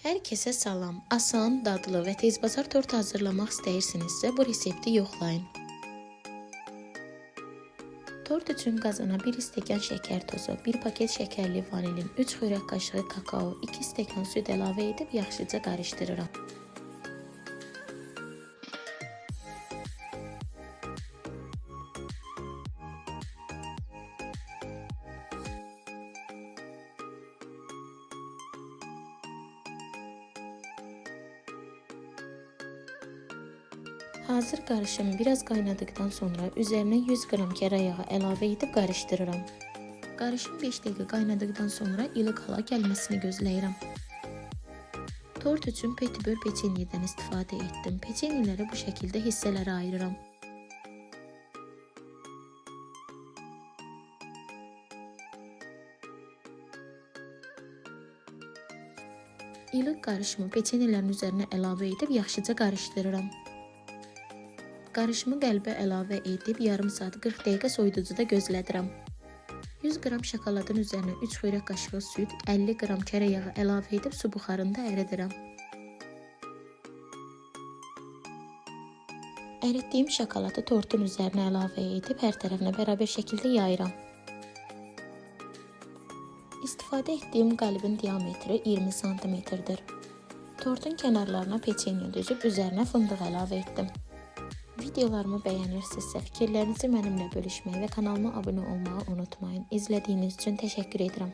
Hər kəsə salam. Asan, dadlı və tezbazar tort hazırlamaq istəyirsinizsə, bu resepti yoxlayın. Tort üçün qazana 1 stəkan şəkər tozu, 1 paket şəkərli vanilin, 3 xörək qaşığı kakao, 2 stəkan süd əlavə edib yaxşıca qarışdırıram. Hazır qarışımı biraz qaynadıqdan sonra üzərinə 100 qram kərə yağı əlavə edib qarışdırıram. Qarışım 5 dəqiqə qaynadıqdan sonra ilıq hala gəlməsini gözləyirəm. Tort üçün petibör peçenyedən istifadə etdim. Peçenyeləri bu şəkildə hissələrə ayırıram. İlıq qarışımı peçenyelerin üzərinə əlavə edib yaxşıca qarışdırıram. Qarışımı qəlbə əlavə edib yarım saat 40 dəqiqə soyuducuda gözlədirəm. 100 qram şokoladın üzərinə 3 xörək qaşığı süd, 50 qram kərə yağı əlavə edib su buxarında əridirəm. Əritdiyim şokoladı tortun üzərinə əlavə edib hər tərəfinə bərabər şəkildə yayıram. İstifadə etdiyim qəlbin diametri 20 cm-dir. Tortun kənarlarına peçenya düzüb üzərinə fındıq əlavə etdim. Videolarımı bəyənirsinizsə fikirlərinizi mənimlə bölüşməyi və kanalıma abunə olmağı unutmayın. İzlədiyiniz üçün təşəkkür edirəm.